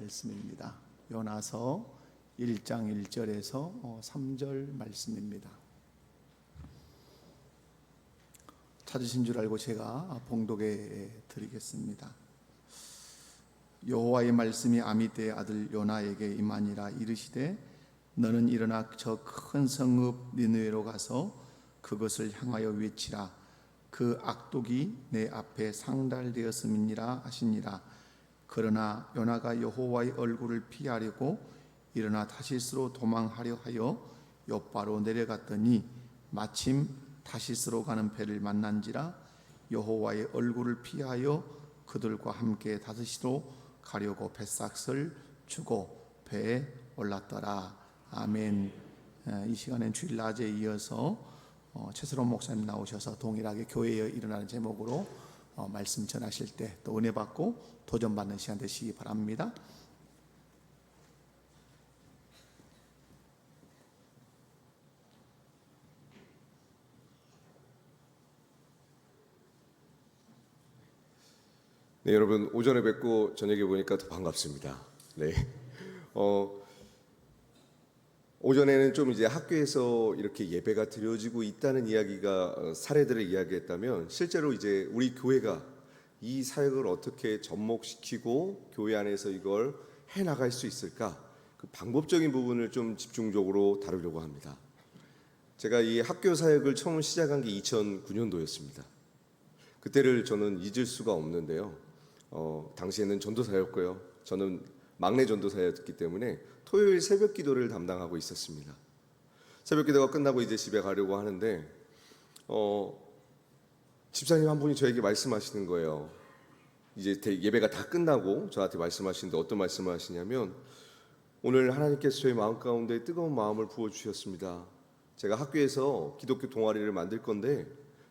말씀입니다. 요나서 1장 1절에서 3절 말씀입니다. 찾으신 줄 알고 제가 봉독해 드리겠습니다. 여호와의 말씀이 아미떼의 아들 요나에게 임하니라. 이르시되 너는 일어나 저 큰 성읍 니느웨로 가서 그것을 향하여 외치라. 그 악독이 내 앞에 상달되었음이니라 하시니라. 그러나 요나가 여호와의 얼굴을 피하려고 일어나 다시스로 도망하려 하여 욥바로 내려갔더니 마침 다시스로 가는 배를 만난지라. 여호와의 얼굴을 피하여 그들과 함께 다시스로 가려고 뱃삭을 주고 배에 올랐더라. 아멘. 이 시간엔 주일 낮에 이어서 최수롱 목사님 나오셔서 동일하게 교회에 일어나는 제목으로 말씀 전하실 때 또 은혜 받고 도전 받는 시간 되시기 바랍니다. 네, 여러분 오전에 뵙고 저녁에 보니까 더 반갑습니다. 네, 오전에는 좀 이제 학교에서 이렇게 예배가 드려지고 있다는 이야기가 사례들을 이야기했다면, 실제로 이제 우리 교회가 이 사역을 어떻게 접목시키고 교회 안에서 이걸 해 나갈 수 있을까, 그 방법적인 부분을 좀 집중적으로 다루려고 합니다. 제가 이 학교 사역을 처음 시작한 게 2009년도였습니다. 그때를 저는 잊을 수가 없는데요. 당시에는 전도사였고요. 저는 막내 전도사였기 때문에 토요일 새벽 기도를 담당하고 있었습니다. 새벽 기도가 끝나고 이제 집에 가려고 하는데 집사님 한 분이 저에게 말씀하시는 거예요. 이제 예배가 다 끝나고 저한테 말씀하시는데 어떤 말씀을 하시냐면, 오늘 하나님께서 저희 마음 가운데 뜨거운 마음을 부어주셨습니다. 제가 학교에서 기독교 동아리를 만들 건데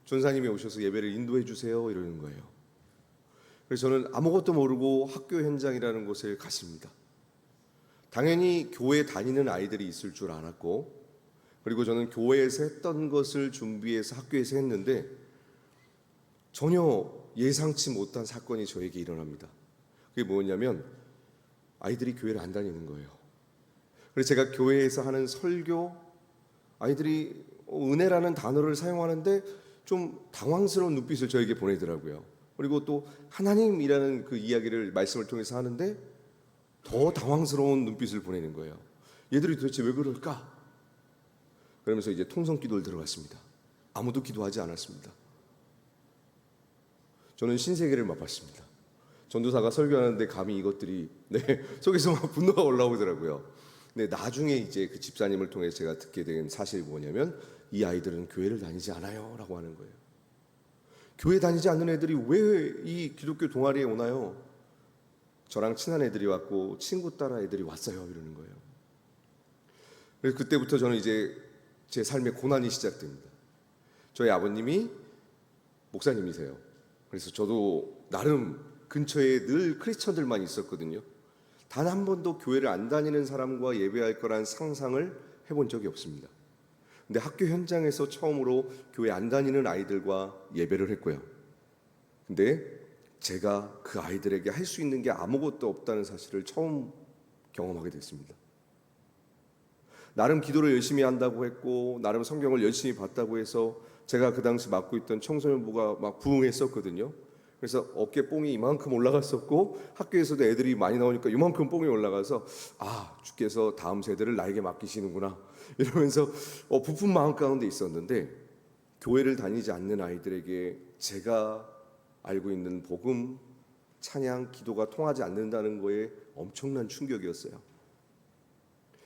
전사님이 오셔서 예배를 인도해 주세요, 이러는 거예요. 그래서 저는 아무것도 모르고 학교 현장이라는 곳에 갔습니다. 당연히 교회 다니는 아이들이 있을 줄 알았고, 그리고 저는 교회에서 했던 것을 준비해서 학교에서 했는데 전혀 예상치 못한 사건이 저에게 일어납니다. 그게 뭐냐면 아이들이 교회를 안 다니는 거예요. 그래서 제가 교회에서 하는 설교, 아이들이 은혜라는 단어를 사용하는데 좀 당황스러운 눈빛을 저에게 보내더라고요. 그리고 또 하나님이라는 그 이야기를 말씀을 통해서 하는데 더 당황스러운 눈빛을 보내는 거예요. 얘들이 도대체 왜 그럴까? 그러면서 이제 통성 기도를 들어갔습니다. 아무도 기도하지 않았습니다. 저는 신세계를 맛봤습니다. 전도사가 설교하는데 감히 이것들이 속에서 막 분노가 올라오더라고요. 근데 나중에 이제 그 집사님을 통해 제가 듣게 된 사실이 뭐냐면, 이 아이들은 교회를 다니지 않아요 라고 하는 거예요. 교회 다니지 않는 애들이 왜 이 기독교 동아리에 오나요? 저랑 친한 애들이 왔고 친구 따라 애들이 왔어요, 이러는 거예요. 그래서 그때부터 저는 이제 제 삶의 고난이 시작됩니다. 저희 아버님이 목사님이세요. 그래서 저도 나름 근처에 늘 크리스천들만 있었거든요. 단 한 번도 교회를 안 다니는 사람과 예배할 거란 상상을 해본 적이 없습니다. 근데 학교 현장에서 처음으로 교회 안 다니는 아이들과 예배를 했고요. 근데 제가 그 아이들에게 할 수 있는 게 아무것도 없다는 사실을 처음 경험하게 됐습니다. 나름 기도를 열심히 한다고 했고, 나름 성경을 열심히 봤다고 해서 제가 그 당시 맡고 있던 청소년부가 막 부흥했었거든요. 그래서 어깨 뽕이 이만큼 올라갔었고, 학교에서도 애들이 많이 나오니까 이만큼 뽕이 올라가서 주께서 다음 세대를 나에게 맡기시는구나 이러면서 부푼 마음 가운데 있었는데, 교회를 다니지 않는 아이들에게 제가 알고 있는 복음, 찬양, 기도가 통하지 않는다는 거에 엄청난 충격이었어요.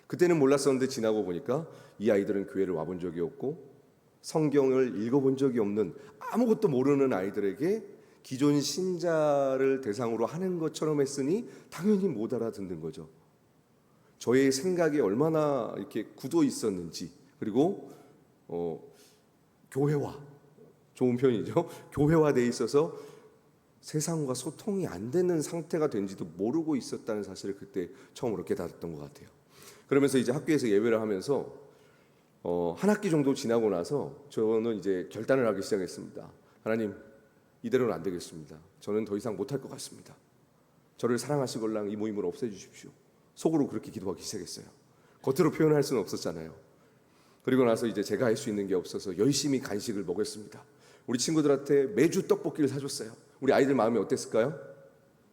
그때는 몰랐었는데 지나고 보니까 이 아이들은 교회를 와본 적이 없고 성경을 읽어본 적이 없는, 아무것도 모르는 아이들에게 기존 신자를 대상으로 하는 것처럼 했으니 당연히 못 알아듣는 거죠. 저의 생각이 얼마나 이렇게 굳어 있었는지, 그리고 교회화, 좋은 표현이죠. 교회화되어 있어서 세상과 소통이 안 되는 상태가 된지도 모르고 있었다는 사실을 그때 처음으로 깨달았던 것 같아요. 그러면서 이제 학교에서 예배를 하면서 한 학기 정도 지나고 나서 저는 이제 결단을 하기 시작했습니다. 하나님, 이대로는 안 되겠습니다. 저는 더 이상 못할 것 같습니다. 저를 사랑하시걸랑 이 모임을 없애주십시오. 속으로 그렇게 기도하기 시작했어요. 겉으로 표현할 수는 없었잖아요. 그리고 나서 이제 제가 할 수 있는 게 없어서 열심히 간식을 먹였습니다. 우리 친구들한테 매주 떡볶이를 사줬어요. 우리 아이들 마음이 어땠을까요?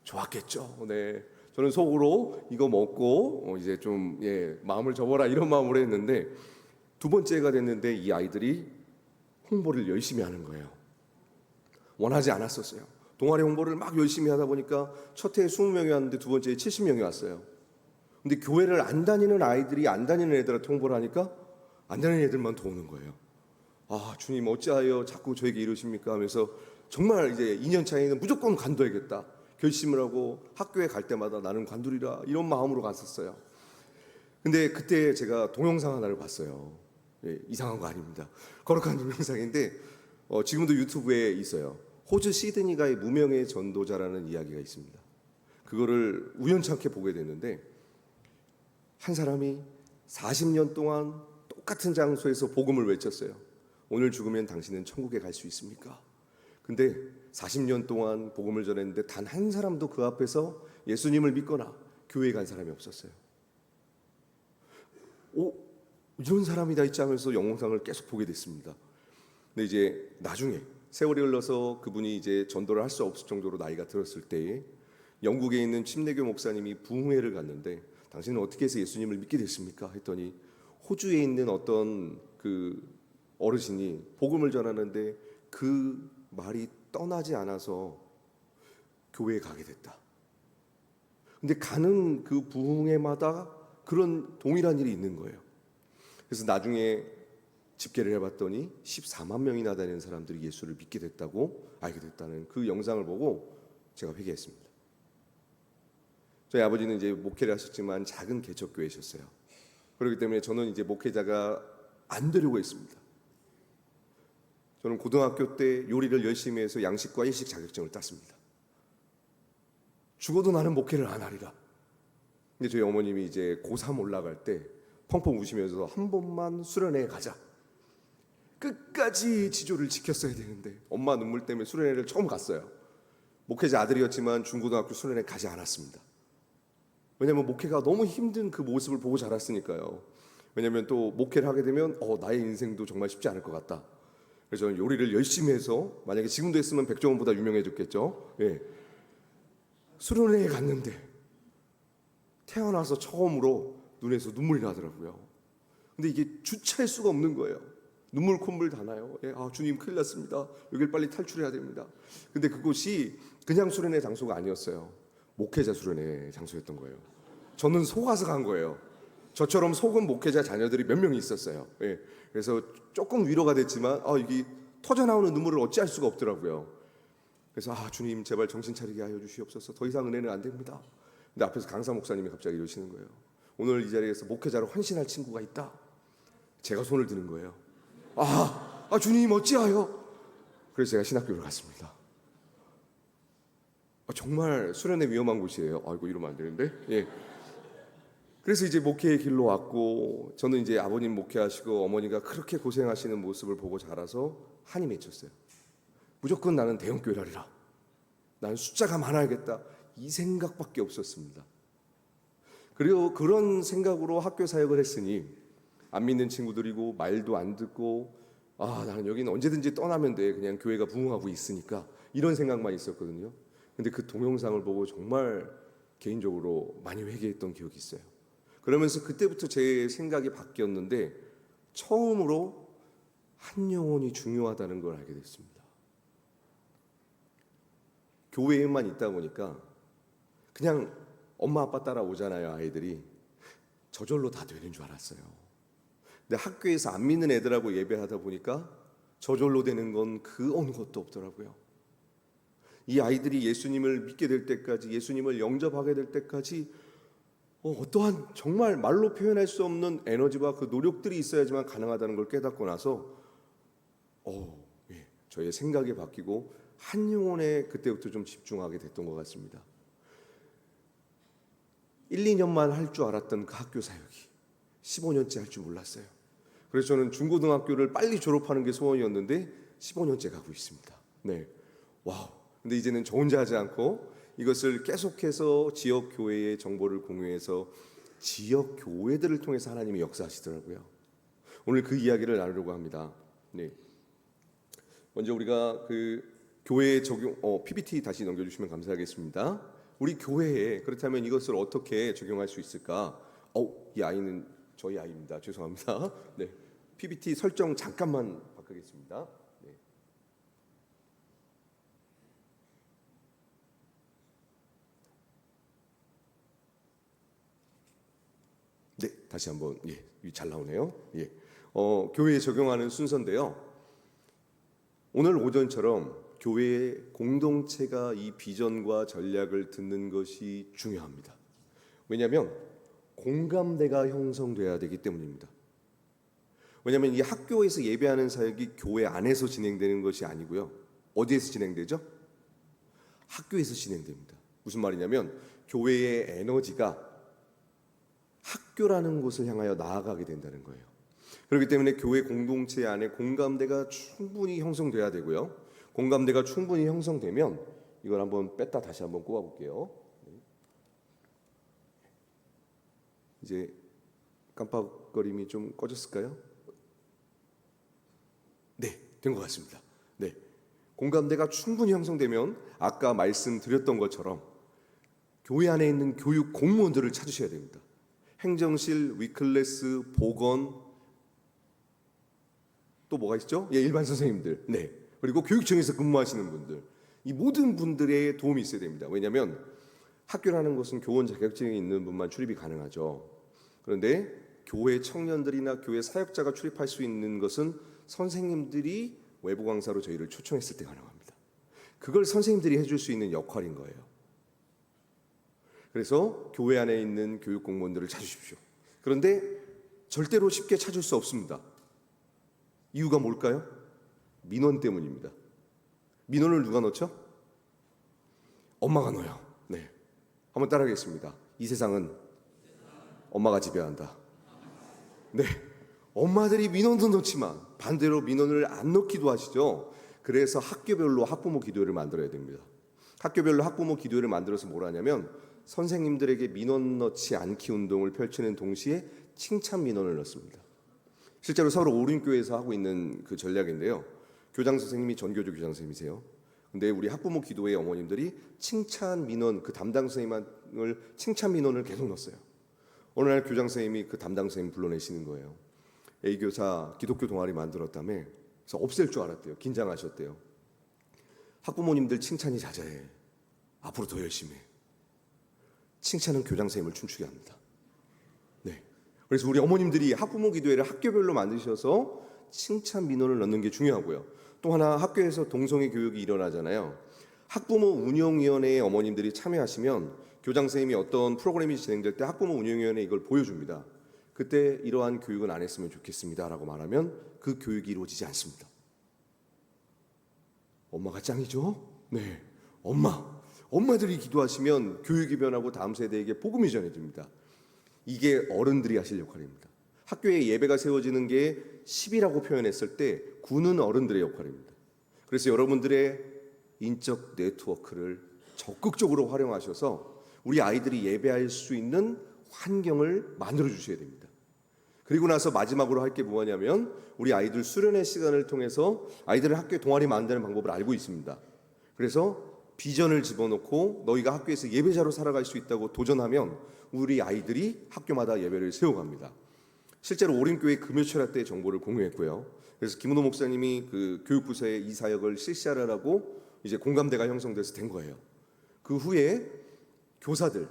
좋았겠죠. 네, 저는 속으로 이거 먹고 이제 좀 마음을 접어라 이런 마음으로 했는데, 두 번째가 됐는데 이 아이들이 홍보를 열심히 하는 거예요. 원하지 않았었어요. 동아리 홍보를 막 열심히 하다 보니까 첫 해에 20명이 왔는데 두 번째에 70명이 왔어요. 근데 교회를 안 다니는 아이들이 안 다니는 애들한테 홍보를 하니까 안 다니는 애들만 더 오는 거예요. 아, 주님 어찌하여 자꾸 저에게 이러십니까 하면서 정말 이제 2년 차에는 무조건 관둬야겠다 결심을 하고 학교에 갈 때마다 나는 관두리라 이런 마음으로 갔었어요. 근데 그때 제가 동영상 하나를 봤어요. 이상한 거 아닙니다. 거룩한 동영상인데 지금도 유튜브에 있어요. 호주 시드니가의 무명의 전도자라는 이야기가 있습니다. 그거를 우연찮게 보게 됐는데, 한 사람이 40년 동안 똑같은 장소에서 복음을 외쳤어요. 오늘 죽으면 당신은 천국에 갈 수 있습니까? 근데 40년 동안 복음을 전했는데 단 한 사람도 그 앞에서 예수님을 믿거나 교회에 간 사람이 없었어요. 이런 사람이다 있지 하면서 영상을 계속 보게 됐습니다. 근데 이제 나중에 세월이 흘러서 그분이 이제 전도를 할 수 없을 정도로 나이가 들었을 때에 영국에 있는 침례교 목사님이 부흥회를 갔는데, 당신은 어떻게 해서 예수님을 믿게 됐습니까? 했더니 호주에 있는 어떤 그 어르신이 복음을 전하는데 그 말이 떠나지 않아서 교회에 가게 됐다. 근데 가는 그 부흥회마다 그런 동일한 일이 있는 거예요. 그래서 나중에 집계를 해봤더니 14만 명이나 되는 사람들이 예수를 믿게 됐다고 알게 됐다는 그 영상을 보고 제가 회개했습니다. 저희 아버지는 이제 목회를 하셨지만 작은 개척교회셨어요. 그렇기 때문에 저는 이제 목회자가 안 되려고 했습니다. 저는 고등학교 때 요리를 열심히 해서 양식과 일식 자격증을 땄습니다. 죽어도 나는 목회를 안 하리라. 근데 저희 어머님이 이제 고3 올라갈 때 펑펑 우시면서 한 번만 수련회에 가자. 끝까지 지조를 지켰어야 되는데 엄마 눈물 때문에 수련회를 처음 갔어요. 목회자 아들이었지만 중고등학교 수련회 가지 않았습니다. 왜냐하면 목회가 너무 힘든 그 모습을 보고 자랐으니까요. 왜냐하면 또 목회를 하게 되면 나의 인생도 정말 쉽지 않을 것 같다. 그래서 저는 요리를 열심히 해서, 만약에 지금도 했으면 백종원보다 유명해졌겠죠. 수련회에 갔는데 태어나서 처음으로 눈에서 눈물이 나더라고요. 근데 이게 주체할 수가 없는 거예요. 눈물 콧물 다 나요. 주님 큰일 났습니다. 여길 빨리 탈출해야 됩니다. 근데 그곳이 그냥 수련회 장소가 아니었어요. 목회자 수련회 장소였던 거예요. 저는 속아서 간 거예요. 저처럼 속은 목회자 자녀들이 몇 명이 있었어요. 그래서 조금 위로가 됐지만 이게 터져나오는 눈물을 어찌할 수가 없더라고요. 그래서 주님 제발 정신 차리게 하여 주시옵소서. 더 이상 은혜는 안 됩니다. 근데 앞에서 강사 목사님이 갑자기 이러시는 거예요. 오늘 이 자리에서 목회자로 헌신할 친구가 있다. 제가 손을 드는 거예요. 주님 어찌하여. 그래서 제가 신학교를 갔습니다. 정말 수련회 위험한 곳이에요. 아이고 이러면 안 되는데. 그래서 이제 목회의 길로 왔고, 저는 이제 아버님 목회하시고 어머니가 그렇게 고생하시는 모습을 보고 자라서 한이 맺혔어요. 무조건 나는 대형교회를 하리라. 나는 숫자가 많아야겠다. 이 생각밖에 없었습니다. 그리고 그런 생각으로 학교 사역을 했으니 안 믿는 친구들이고 말도 안 듣고 나는 여기는 언제든지 떠나면 돼. 그냥 교회가 부흥하고 있으니까. 이런 생각만 있었거든요. 근데 그 동영상을 보고 정말 개인적으로 많이 회개했던 기억이 있어요. 그러면서 그때부터 제 생각이 바뀌었는데, 처음으로 한 영혼이 중요하다는 걸 알게 됐습니다. 교회에만 있다 보니까 그냥 엄마 아빠 따라오잖아요. 아이들이 저절로 다 되는 줄 알았어요. 근데 학교에서 안 믿는 애들하고 예배하다 보니까 저절로 되는 건 그 어느 것도 없더라고요. 이 아이들이 예수님을 믿게 될 때까지, 예수님을 영접하게 될 때까지 어떠한 정말 말로 표현할 수 없는 에너지와 그 노력들이 있어야지만 가능하다는 걸 깨닫고 나서 저의 생각이 바뀌고 한 영혼에 그때부터 좀 집중하게 됐던 것 같습니다. 1, 2년만 할 줄 알았던 그 학교 사역이 15년째 할 줄 몰랐어요. 그래서 저는 중고등학교를 빨리 졸업하는 게 소원이었는데 15년째 가고 있습니다. 와우. 근데 이제는 저 혼자 하지 않고 이것을 계속해서 지역 교회의 정보를 공유해서 지역 교회들을 통해서 하나님이 역사하시더라고요. 오늘 그 이야기를 나누려고 합니다. 네. 먼저 우리가 그 교회 적용 PPT 다시 넘겨주시면 감사하겠습니다. 우리 교회에 그렇다면 이것을 어떻게 적용할 수 있을까? 이 아이는 저희 아이입니다. 죄송합니다. 네. PPT 설정 잠깐만 바꾸겠습니다. 네. 네, 다시 한번 잘 나오네요. 교회에 적용하는 순서인데요. 오늘 오전처럼 교회의 공동체가 이 비전과 전략을 듣는 것이 중요합니다. 왜냐하면 공감대가 형성돼야 되기 때문입니다. 왜냐하면 이 학교에서 예배하는 사역이 교회 안에서 진행되는 것이 아니고요. 어디에서 진행되죠? 학교에서 진행됩니다. 무슨 말이냐면 교회의 에너지가 학교라는 곳을 향하여 나아가게 된다는 거예요. 그렇기 때문에 교회 공동체 안에 공감대가 충분히 형성돼야 되고요. 공감대가 충분히 형성되면 이걸 한번 뺐다 다시 한번 꼽아볼게요. 이제 깜빡거림이 좀 꺼졌을까요? 네, 된 것 같습니다. 네, 공감대가 충분히 형성되면 아까 말씀드렸던 것처럼 교회 안에 있는 교육 공무원들을 찾으셔야 됩니다. 행정실, 위클래스, 보건, 또 뭐가 있죠? 일반 선생님들, 네, 그리고 교육청에서 근무하시는 분들, 이 모든 분들의 도움이 있어야 됩니다. 왜냐하면 학교라는 것은 교원 자격증이 있는 분만 출입이 가능하죠. 그런데 교회 청년들이나 교회 사역자가 출입할 수 있는 것은 선생님들이 외부 강사로 저희를 초청했을 때 가능합니다. 그걸 선생님들이 해줄 수 있는 역할인 거예요. 그래서 교회 안에 있는 교육 공무원들을 찾으십시오. 그런데 절대로 쉽게 찾을 수 없습니다. 이유가 뭘까요? 민원 때문입니다. 민원을 누가 넣죠? 엄마가 넣어요. 네, 한번 따라하겠습니다. 이 세상은 엄마가 지배한다. 네, 엄마들이 민원도 넣지만 반대로 민원을 안 넣기도 하시죠. 그래서 학교별로 학부모 기도회를 만들어야 됩니다. 학교별로 학부모 기도회를 만들어서 뭘 하냐면 선생님들에게 민원 넣지 않기 운동을 펼치는 동시에 칭찬 민원을 넣습니다. 실제로 서울 오륜교회에서 하고 있는 그 전략인데요. 교장 선생님이 전교조 교장 선생님이세요. 근데 우리 학부모 기도회 어머님들이 칭찬 민원, 그 담당 선생님을 칭찬 민원을 계속 넣었어요. 어느 날 교장 선생님이 그 담당 선생님 불러내시는 거예요. A교사 기독교 동아리 만들었다며. 그래서 없앨 줄 알았대요. 긴장하셨대요. 학부모님들 칭찬이 자자해. 앞으로 더 열심히 해. 칭찬은 교장 선생님을 춤추게 합니다. 네. 그래서 우리 어머님들이 학부모 기도회를 학교별로 만드셔서 칭찬 민원을 넣는 게 중요하고요. 또 하나 학교에서 동성애 교육이 일어나잖아요. 학부모 운영위원회에 어머님들이 참여하시면 교장 선생님이 어떤 프로그램이 진행될 때 학부모 운영위원회에 이걸 보여줍니다. 그때 이러한 교육은 안 했으면 좋겠습니다라고 말하면 그 교육이 이루어지지 않습니다. 엄마가 짱이죠? 네, 엄마들이 기도하시면 교육이 변하고 다음 세대에게 복음이 전해집니다. 이게 어른들이 하실 역할입니다. 학교에 예배가 세워지는 게 10이라고 표현했을 때 9는 어른들의 역할입니다. 그래서 여러분들의 인적 네트워크를 적극적으로 활용하셔서 우리 아이들이 예배할 수 있는 환경을 만들어 주셔야 됩니다. 그리고 나서 마지막으로 할 게 뭐냐면 우리 아이들 수련회 시간을 통해서 아이들을 학교에 동아리 만드는 방법을 알고 있습니다. 그래서 비전을 집어넣고 너희가 학교에서 예배자로 살아갈 수 있다고 도전하면 우리 아이들이 학교마다 예배를 세워갑니다. 실제로 오림교회 금요철야 때 정보를 공유했고요. 그래서 김은호 목사님이 그 교육부서에 이 사역을 실시하라고 이제 공감대가 형성돼서 된 거예요. 그 후에 교사들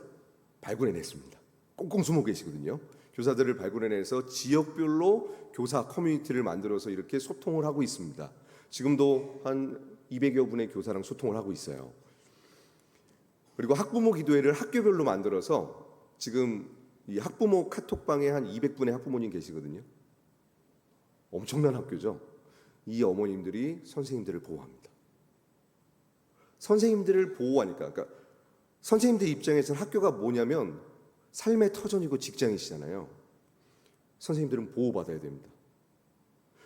발굴해냈습니다. 꽁꽁 숨어 계시거든요. 교사들을 발굴해내서 지역별로 교사 커뮤니티를 만들어서 이렇게 소통을 하고 있습니다. 지금도 한 200여 분의 교사랑 소통을 하고 있어요. 그리고 학부모 기도회를 학교별로 만들어서 지금 이 학부모 카톡방에 한 200분의 학부모님 계시거든요. 엄청난 학교죠. 이 어머님들이 선생님들을 보호합니다. 선생님들을 보호하니까, 그러니까 선생님들 입장에서는 학교가 뭐냐면 삶의 터전이고 직장이시잖아요. 선생님들은 보호받아야 됩니다.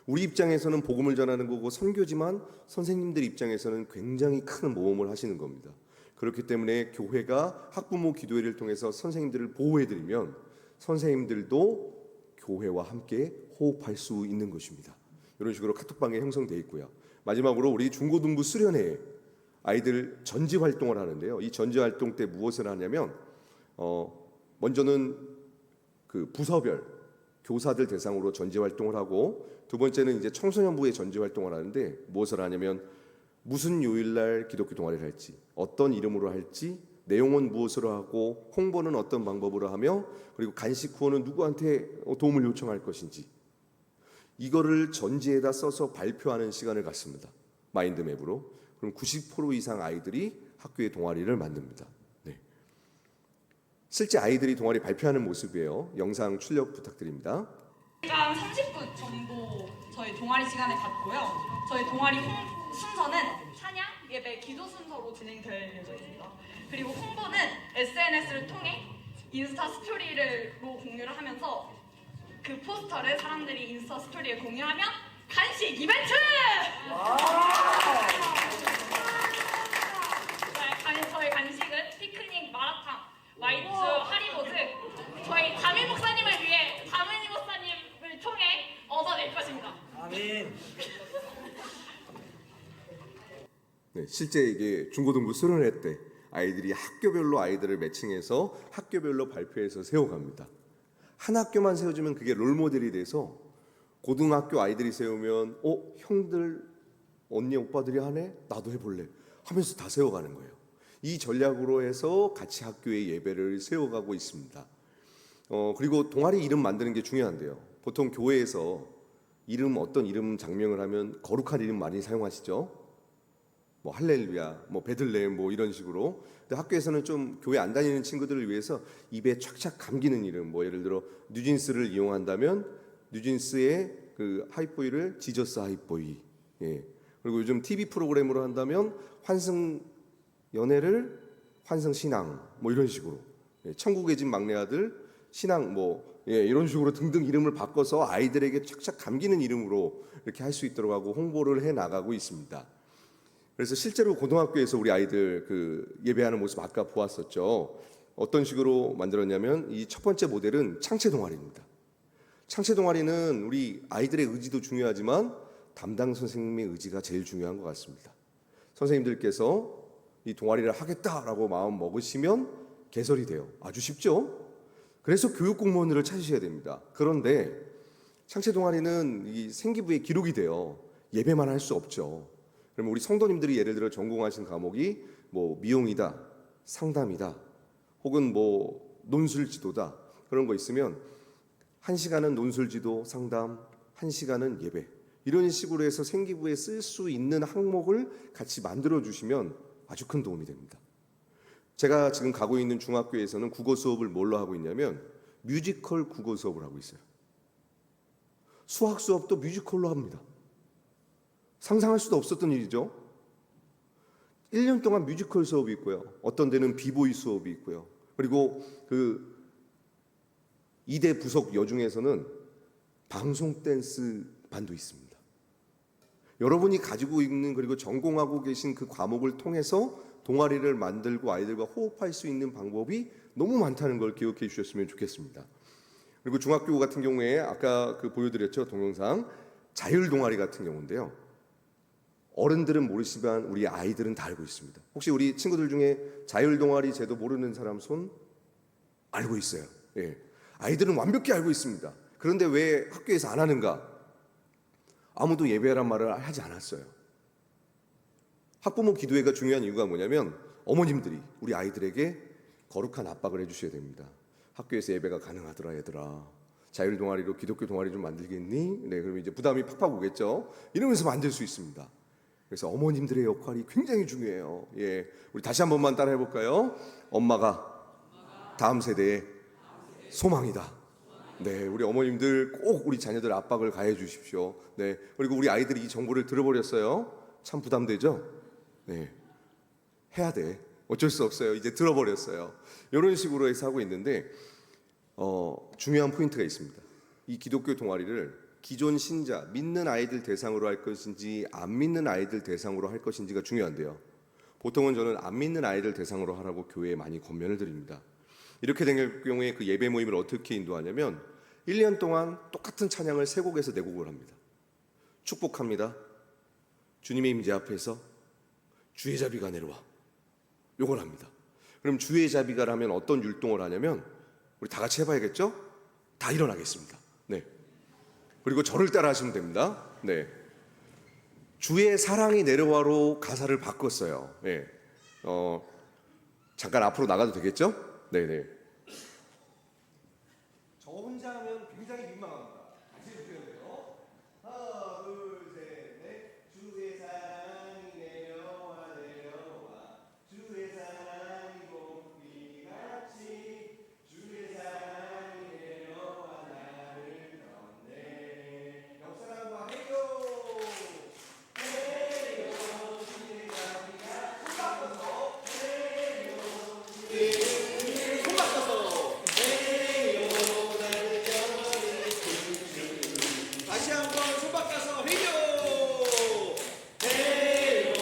우리 입장에서는 복음을 전하는 거고 선교지만 선생님들 입장에서는 굉장히 큰 모험을 하시는 겁니다. 그렇기 때문에 교회가 학부모 기도회를 통해서 선생님들을 보호해드리면 선생님들도 교회와 함께 호흡할 수 있는 것입니다. 이런 식으로 카톡방에 형성되어 있고요. 마지막으로 우리 중고등부 수련회에 아이들 전지 활동을 하는데요. 이 전지 활동 때 무엇을 하냐면 먼저는 그 부서별 교사들 대상으로 전지 활동을 하고, 두 번째는 이제 청소년부의 전지 활동을 하는데 무엇을 하냐면 무슨 요일날 기독교 동아리를 할지, 어떤 이름으로 할지, 내용은 무엇으로 하고, 홍보는 어떤 방법으로 하며, 그리고 간식 후원은 누구한테 도움을 요청할 것인지, 이거를 전지에다 써서 발표하는 시간을 갖습니다. 마인드맵으로. 그럼 90% 이상 아이들이 학교의 동아리를 만듭니다. 네. 실제 아이들이 동아리 발표하는 모습이에요. 영상 출력 부탁드립니다. 한 30분 정도 저희 동아리 시간을 갖고요. 저희 동아리 순서는 찬양, 예배, 기도 순서로 진행될 예정입니다. 그리고 홍보는 SNS를 통해 인스타 스토리로 공유를 하면서 그 포스터를 사람들이 인스타 스토리에 공유하면 간식 이벤트! 저희 간식은 피크닉, 마라탕, 와이츠, 하리보즈, 저희 담임 목사님을 위해 담임 목사님을 통해 얻어낼 것입니다. 아멘. 네, 실제 이게 중고등부 수련회 때 아이들이 학교별로 아이들을 매칭해서 학교별로 발표해서 세워갑니다. 한 학교만 세워주면 그게 롤모델이 돼서 고등학교 아이들이 세우면 형들, 언니, 오빠들이 하네? 나도 해볼래 하면서 다 세워가는 거예요. 이 전략으로 해서 같이 학교의 예배를 세워가고 있습니다. 그리고 동아리 이름 만드는 게 중요한데요. 보통 교회에서 어떤 이름 장명을 하면 거룩한 이름 많이 사용하시죠. 뭐 할렐루야, 뭐 베들레헴, 뭐 이런 식으로. 근데 학교에서는 좀 교회 안 다니는 친구들을 위해서 입에 착착 감기는 이름, 뭐 예를 들어 뉴진스를 이용한다면 뉴진스의 그 하이보이를 지저스 하이보이. 예. 그리고 요즘 TV 프로그램으로 한다면 환승 연애를 환승 신앙, 뭐 이런 식으로. 예. 천국의 집 막내 아들 신앙, 뭐 이런 식으로 등등 이름을 바꿔서 아이들에게 착착 감기는 이름으로 이렇게 할 수 있도록 하고 홍보를 해 나가고 있습니다. 그래서 실제로 고등학교에서 우리 아이들 그 예배하는 모습 아까 보았었죠. 어떤 식으로 만들었냐면 이 첫 번째 모델은 창체 동아리입니다. 창체 동아리는 우리 아이들의 의지도 중요하지만 담당 선생님의 의지가 제일 중요한 것 같습니다. 선생님들께서 이 동아리를 하겠다라고 마음 먹으시면 개설이 돼요. 아주 쉽죠? 그래서 교육 공무원을 찾으셔야 됩니다. 그런데 창체 동아리는 이 생기부에 기록이 돼요. 예배만 할 수 없죠. 그러면 우리 성도님들이 예를 들어 전공하신 과목이 뭐 미용이다, 상담이다, 혹은 뭐 논술지도다, 그런 거 있으면 1시간은 논술지도 상담, 1시간은 예배, 이런 식으로 해서 생기부에 쓸 수 있는 항목을 같이 만들어 주시면 아주 큰 도움이 됩니다. 제가 지금 가고 있는 중학교에서는 국어 수업을 뭘로 하고 있냐면 뮤지컬 국어 수업을 하고 있어요. 수학 수업도 뮤지컬로 합니다. 상상할 수도 없었던 일이죠. 1년 동안 뮤지컬 수업이 있고요. 어떤 데는 비보이 수업이 있고요. 그리고 그 2대 부속 여중에서는 방송 댄스 반도 있습니다. 여러분이 가지고 있는 그리고 전공하고 계신 그 과목을 통해서 동아리를 만들고 아이들과 호흡할 수 있는 방법이 너무 많다는 걸 기억해 주셨으면 좋겠습니다. 그리고 중학교 같은 경우에 아까 그 보여드렸죠, 동영상. 자율 동아리 같은 경우인데요. 어른들은 모르시지만 우리 아이들은 다 알고 있습니다. 혹시 우리 친구들 중에 자율 동아리 제도 모르는 사람 손? 알고 있어요. 예. 아이들은 완벽히 알고 있습니다. 그런데 왜 학교에서 안 하는가? 아무도 예배란 말을 하지 않았어요. 학부모 기도회가 중요한 이유가 뭐냐면 어머님들이 우리 아이들에게 거룩한 압박을 해주셔야 됩니다. 학교에서 예배가 가능하더라 얘들아. 자율 동아리로 기독교 동아리 좀 만들겠니? 네, 그러면 이제 부담이 팍팍 오겠죠. 이러면서 만들 수 있습니다. 그래서 어머님들의 역할이 굉장히 중요해요. 예, 우리 다시 한 번만 따라해 볼까요? 엄마가 다음 세대의 소망이다. 네, 우리 어머님들 꼭 우리 자녀들 압박을 가해 주십시오. 네, 그리고 우리 아이들이 이 정보를 들어버렸어요. 참 부담되죠? 네, 해야 돼. 어쩔 수 없어요. 이제 들어버렸어요. 이런 식으로 해서 하고 있는데 중요한 포인트가 있습니다. 이 기독교 동아리를 기존 신자, 믿는 아이들 대상으로 할 것인지 안 믿는 아이들 대상으로 할 것인지가 중요한데요. 보통은 저는 안 믿는 아이들 대상으로 하라고 교회에 많이 권면을 드립니다. 이렇게 된 경우에 그 예배 모임을 어떻게 인도하냐면 1년 동안 똑같은 찬양을 3곡에서 4곡을 합니다. 축복합니다. 주님의 임재 앞에서 주의 자비가 내려와. 요걸 합니다. 그럼 주의 자비가 라면 어떤 율동을 하냐면 우리 다 같이 해봐야겠죠? 다 일어나겠습니다. 네. 그리고 저를 따라 하시면 됩니다. 네. 주의 사랑이 내려와로 가사를 바꿨어요. 네. 잠깐 앞으로 나가도 되겠죠? 네네. 저 혼자 하면 굉장히 민망합니다. 다시 해주셔야 돼요. 하나, 둘, 셋, 넷. 주의 사랑이 내려와 내려와. 주의 사랑이 봄비같이. 주의 사랑이 내려와 나를 건네. 옆사람과 해요. 다시 한번 손 바꿔서 회요. 회요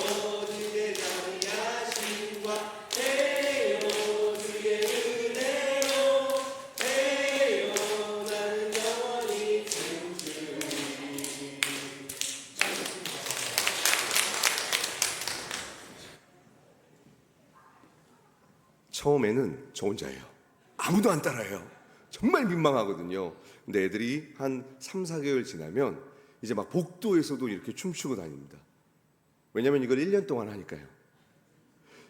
주의 자비하심과 회요 주의 은혜로 회요 나는 영원히 춤추리. 처음에는 저 혼자예요. 아무도 안 따라해요. 정말 민망하거든요. 근데 애들이 한 3, 4개월 지나면 이제 막 복도에서도 이렇게 춤추고 다닙니다. 왜냐면 이걸 1년 동안 하니까요.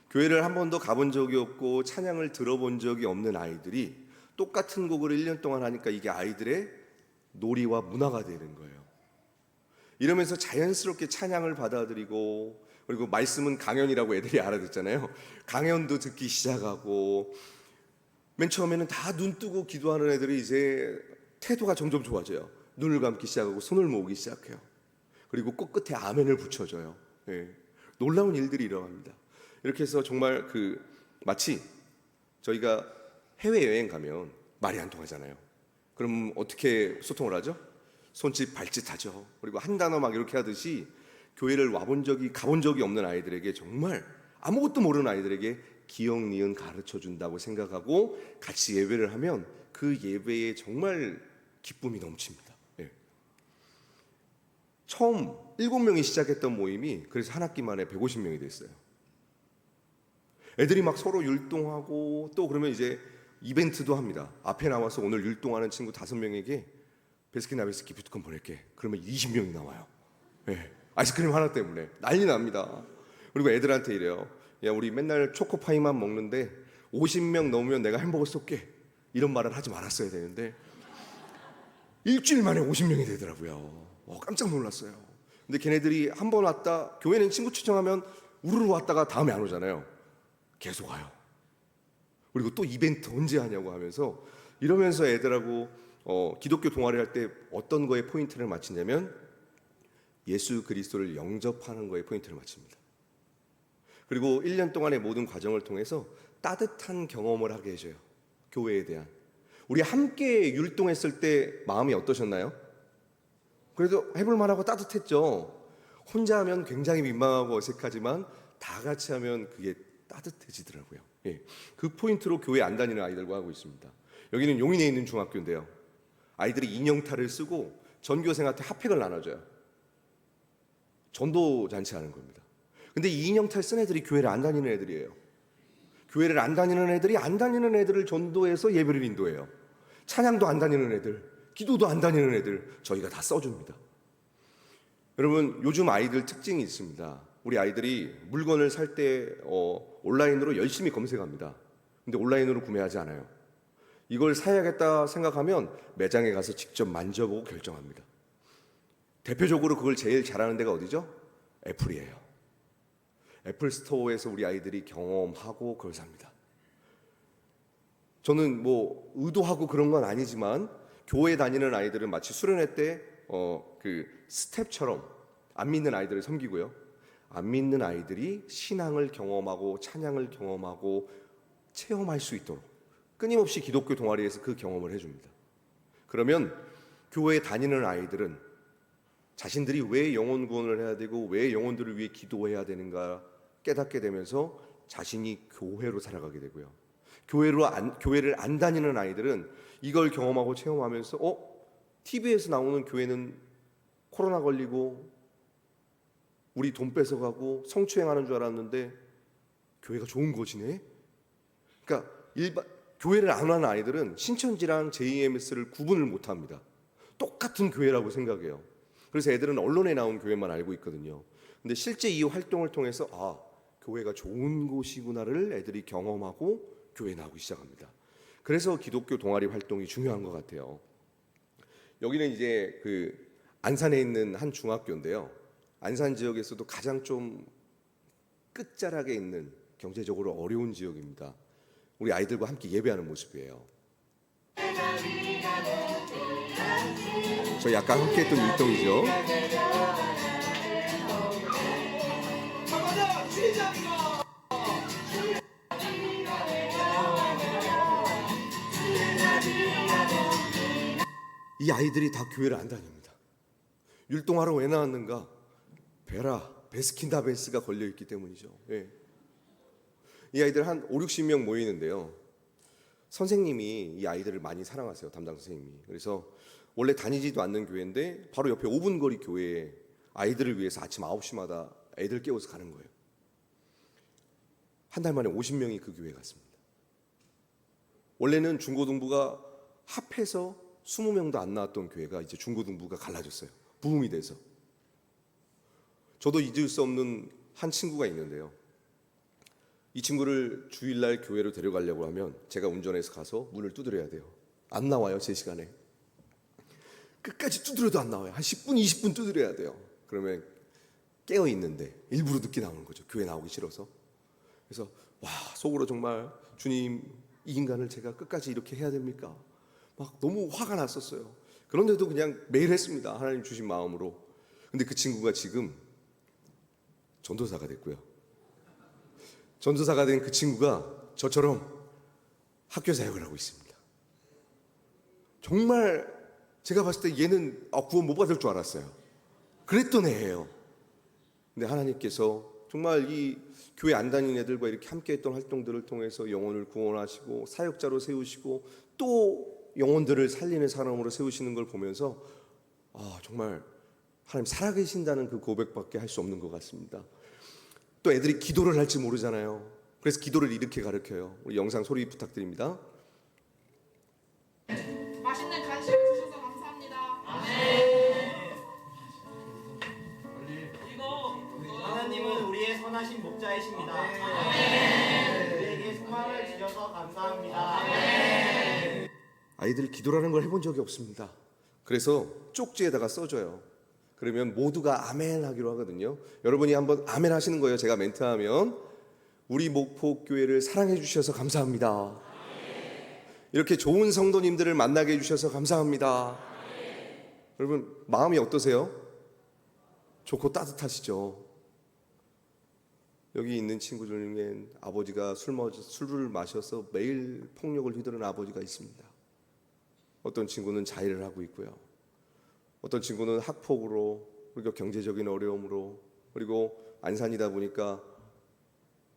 교회를 한 번도 가본 적이 없고 찬양을 들어본 적이 없는 아이들이 똑같은 곡을 1년 동안 하니까 이게 아이들의 놀이와 문화가 되는 거예요. 이러면서 자연스럽게 찬양을 받아들이고, 그리고 말씀은 강연이라고 애들이 알아듣잖아요. 강연도 듣기 시작하고, 맨 처음에는 다 눈 뜨고 기도하는 애들이 이제 태도가 점점 좋아져요. 눈을 감기 시작하고 손을 모으기 시작해요. 그리고 꽃끝에 아멘을 붙여줘요. 예. 놀라운 일들이 일어납니다. 이렇게 해서 정말 마치 저희가 해외여행 가면 말이 안 통하잖아요. 그럼 어떻게 소통을 하죠? 손짓 발짓 하죠. 그리고 한 단어 막 이렇게 하듯이 교회를 가본 적이 없는 아이들에게, 정말 아무것도 모르는 아이들에게 기억 니은 가르쳐 준다고 생각하고 같이 예배를 하면 그 예배에 정말 기쁨이 넘칩니다. 예. 처음 7명이 시작했던 모임이 그래서 한 학기 만에 150명이 됐어요. 애들이 막 서로 율동하고, 또 그러면 이제 이벤트도 합니다. 앞에 나와서 오늘 율동하는 친구 5명에게 베스킨라빈스 기프트콘 보낼게. 그러면 20명이 나와요. 예. 아이스크림 하나 때문에 난리 납니다. 그리고 애들한테 이래요. 야, 우리 맨날 초코파이만 먹는데 50명 넘으면 내가 햄버거 쏠게. 이런 말을 하지 말았어야 되는데 일주일 만에 50명이 되더라고요. 깜짝 놀랐어요. 근데 걔네들이 한 번 왔다, 교회는 친구 추천하면 우르르 왔다가 다음에 안 오잖아요. 계속 와요. 그리고 또 이벤트 언제 하냐고 하면서, 이러면서 애들하고 기독교 동아리 할 때 어떤 거에 포인트를 맞추냐면 예수 그리스도를 영접하는 거에 포인트를 맞춥니다. 그리고 1년 동안의 모든 과정을 통해서 따뜻한 경험을 하게 해줘요. 교회에 대한. 우리 함께 율동했을 때 마음이 어떠셨나요? 그래도 해볼 만하고 따뜻했죠. 혼자 하면 굉장히 민망하고 어색하지만 다 같이 하면 그게 따뜻해지더라고요. 예. 그 포인트로 교회 안 다니는 아이들과 하고 있습니다. 여기는 용인에 있는 중학교인데요. 아이들이 인형탈을 쓰고 전교생한테 핫팩을 나눠줘요. 전도 잔치 하는 겁니다. 근데 이 인형탈 쓴 애들이 교회를 안 다니는 애들이에요. 교회를 안 다니는 애들이 안 다니는 애들을 전도해서 예배를 인도해요. 찬양도 안 다니는 애들, 기도도 안 다니는 애들 저희가 다 써줍니다. 여러분, 요즘 아이들 특징이 있습니다. 우리 아이들이 물건을 살 때 온라인으로 열심히 검색합니다. 근데 온라인으로 구매하지 않아요. 이걸 사야겠다 생각하면 매장에 가서 직접 만져보고 결정합니다. 대표적으로 그걸 제일 잘하는 데가 어디죠? 애플이에요. 애플 스토어에서 우리 아이들이 경험하고 그걸 삽니다. 저는 뭐 의도하고 그런 건 아니지만 교회 다니는 아이들은 마치 수련회 때 그 스텝처럼 안 믿는 아이들을 섬기고요. 안 믿는 아이들이 신앙을 경험하고 찬양을 경험하고 체험할 수 있도록 끊임없이 기독교 동아리에서 그 경험을 해줍니다. 그러면 교회에 다니는 아이들은 자신들이 왜 영혼 구원을 해야 되고 왜 영혼들을 위해 기도해야 되는가 깨닫게 되면서 자신이 교회로 살아가게 되고요. 교회를 안 다니는 아이들은 이걸 경험하고 체험하면서 TV에서 나오는 교회는 코로나 걸리고 우리 돈 뺏어가고 성추행하는 줄 알았는데 교회가 좋은 곳이네. 그러니까 교회를 안 하는 아이들은 신천지랑 JMS를 구분을 못합니다. 똑같은 교회라고 생각해요. 그래서 애들은 언론에 나온 교회만 알고 있거든요. 근데 실제 이 활동을 통해서 교회가 좋은 곳이구나를 애들이 경험하고 교회에 나오기 시작합니다. 그래서 기독교 동아리 활동이 중요한 것 같아요. 여기는 이제 그 안산에 있는 한 중학교인데요. 안산 지역에서도 가장 좀 끝자락에 있는 경제적으로 어려운 지역입니다. 우리 아이들과 함께 예배하는 모습이에요. 저희 아까 함께 했던 율동이죠. 이 아이들이 다 교회를 안 다닙니다. 율동하러 왜 나왔는가? 베스킨라빈스가 걸려있기 때문이죠. 예. 이 아이들 한 5, 60명 모이는데요. 선생님이 이 아이들을 많이 사랑하세요. 담당 선생님이. 그래서 원래 다니지도 않는 교회인데 바로 옆에 5분 거리 교회에 아이들을 위해서 아침 9시마다 애들 깨워서 가는 거예요. 한 달 만에 50명이 그 교회에 갔습니다. 원래는 중고등부가 합해서 20명도 안 나왔던 교회가 이제 중고등부가 갈라졌어요. 부흥이 돼서. 저도 잊을 수 없는 한 친구가 있는데요. 이 친구를 주일날 교회로 데려가려고 하면 제가 운전해서 가서 문을 두드려야 돼요. 안 나와요, 제 시간에. 끝까지 두드려도 안 나와요. 한 10분, 20분 두드려야 돼요. 그러면 깨어 있는데 일부러 늦게 나오는 거죠. 교회 나오기 싫어서. 그래서 속으로 정말 주님, 이 인간을 제가 끝까지 이렇게 해야 됩니까? 막 너무 화가 났었어요. 그런데도 그냥 매일 했습니다. 하나님 주신 마음으로. 근데 그 친구가 지금 전도사가 됐고요. 전도사가 된 그 친구가 저처럼 학교 사역을 하고 있습니다. 정말 제가 봤을 때 얘는 구원 못 받을 줄 알았어요. 그랬던 애예요. 근데 하나님께서 정말 이 교회 안 다니는 애들과 이렇게 함께 했던 활동들을 통해서 영혼을 구원하시고 사역자로 세우시고 또 영혼들을 살리는 사람으로 세우시는 걸 보면서 정말 하나님 살아계신다는 그 고백밖에 할 수 없는 것 같습니다. 또 애들이 기도를 할지 모르잖아요. 그래서 기도를 이렇게 가르쳐요. 우리 영상 소리 부탁드립니다. 맛있는 간식 주셔서 감사합니다. 하나님은 우리의 선하신 목자이십니다. 우리에게 소망을 주셔서 감사합니다. 아이들이 기도라는 걸 해본 적이 없습니다. 그래서 쪽지에다가 써줘요. 그러면 모두가 아멘 하기로 하거든요. 여러분이 한번 아멘 하시는 거예요. 제가 멘트하면 우리 목포교회를 사랑해 주셔서 감사합니다. 이렇게 좋은 성도님들을 만나게 해주셔서 감사합니다. 여러분 마음이 어떠세요? 좋고 따뜻하시죠? 여기 있는 친구들 중엔 아버지가 술을 마셔서 매일 폭력을 휘두르는 아버지가 있습니다. 어떤 친구는 자해를 하고 있고요. 어떤 친구는 학폭으로, 그리고 경제적인 어려움으로, 그리고 안산이다 보니까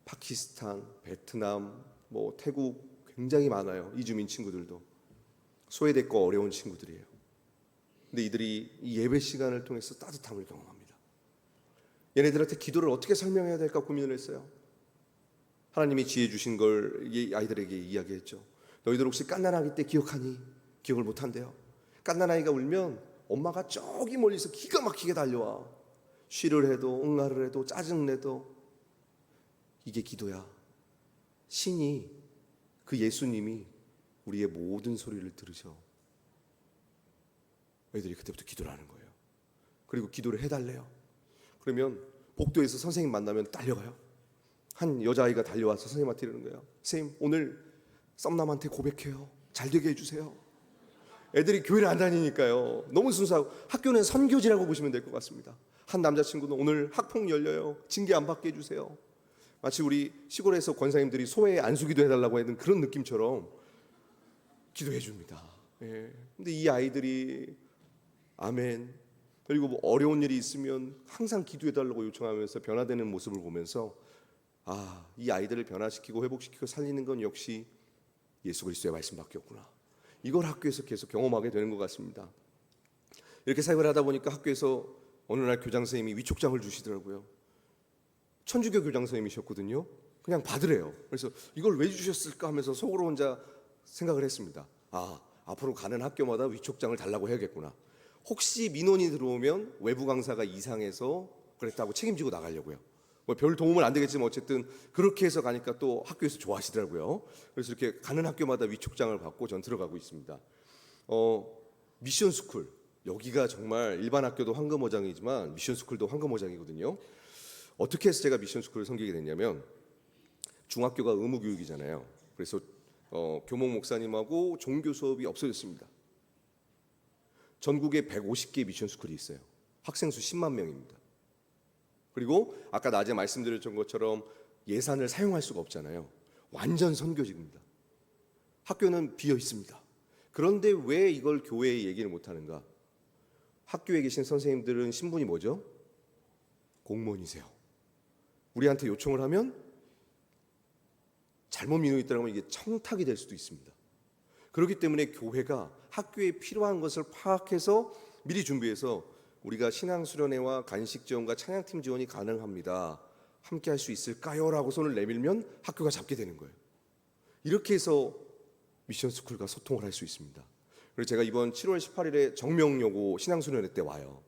파키스탄, 베트남, 태국 굉장히 많아요. 이주민 친구들도 소외됐고 어려운 친구들이에요. 근데 이들이 이 예배 시간을 통해서 따뜻함을 경험합니다. 얘네들한테 기도를 어떻게 설명해야 될까 고민을 했어요. 하나님이 지혜 주신 걸 이 아이들에게 이야기했죠. 너희들 혹시 갓난아기 때 기억하니? 기억을 못한대요. 갓난아이가 울면 엄마가 저기 멀리서 기가 막히게 달려와. 쉬를 해도 응아를 해도 짜증내도. 이게 기도야. 신이, 그 예수님이 우리의 모든 소리를 들으셔. 애들이 그때부터 기도를 하는 거예요. 그리고 기도를 해달래요. 그러면 복도에서 선생님 만나면 달려가요. 한 여자아이가 달려와서 선생님한테 이러는 거예요. 선생님, 오늘 썸남한테 고백해요. 잘 되게 해주세요. 애들이 교회를 안 다니니까요. 너무 순수하고, 학교는 선교지라고 보시면 될 것 같습니다. 한 남자친구는 오늘 학폭 열려요. 징계 안 받게 해주세요. 마치 우리 시골에서 권사님들이 소외 안수기도 해달라고 하는 그런 느낌처럼 기도해 줍니다. 근데 이 아이들이 아멘, 그리고 어려운 일이 있으면 항상 기도해 달라고 요청하면서 변화되는 모습을 보면서 이 아이들을 변화시키고 회복시키고 살리는 건 역시 예수 그리스도의 말씀밖에 없구나. 이걸 학교에서 계속 경험하게 되는 것 같습니다. 이렇게 사역을 하다 보니까 학교에서 어느 날 교장 선생님이 위촉장을 주시더라고요. 천주교 교장 선생님이셨거든요. 그냥 받으래요. 그래서 이걸 왜 주셨을까 하면서 속으로 혼자 생각을 했습니다. 앞으로 가는 학교마다 위촉장을 달라고 해야겠구나. 혹시 민원이 들어오면 외부 강사가 이상해서 그랬다고 책임지고 나가려고요. 뭐 별 도움은 안 되겠지만 어쨌든 그렇게 해서 가니까 또 학교에서 좋아하시더라고요. 그래서 이렇게 가는 학교마다 위촉장을 받고 전 들어가고 있습니다. 미션 스쿨, 여기가 정말 일반 학교도 황금어장이지만 미션 스쿨도 황금어장이거든요. 어떻게 해서 제가 미션 스쿨을 섬기게 됐냐면, 중학교가 의무 교육이잖아요. 그래서 교목 목사님하고 종교 수업이 없어졌습니다. 전국에 150개 미션 스쿨이 있어요. 학생 수 10만 명입니다. 그리고 아까 낮에 말씀드렸던 것처럼 예산을 사용할 수가 없잖아요. 완전 선교직입니다. 학교는 비어 있습니다. 그런데 왜 이걸 교회에 얘기를 못 하는가? 학교에 계신 선생님들은 신분이 뭐죠? 공무원이세요. 우리한테 요청을 하면 잘못 민원이 있다면 이게 청탁이 될 수도 있습니다. 그렇기 때문에 교회가 학교에 필요한 것을 파악해서 미리 준비해서 우리가 신앙수련회와 간식 지원과 찬양팀 지원이 가능합니다. 함께 할 수 있을까요? 라고 손을 내밀면 학교가 잡게 되는 거예요. 이렇게 해서 미션스쿨과 소통을 할 수 있습니다. 그래서 제가 이번 7월 18일에 정명여고 신앙수련회 때 와요.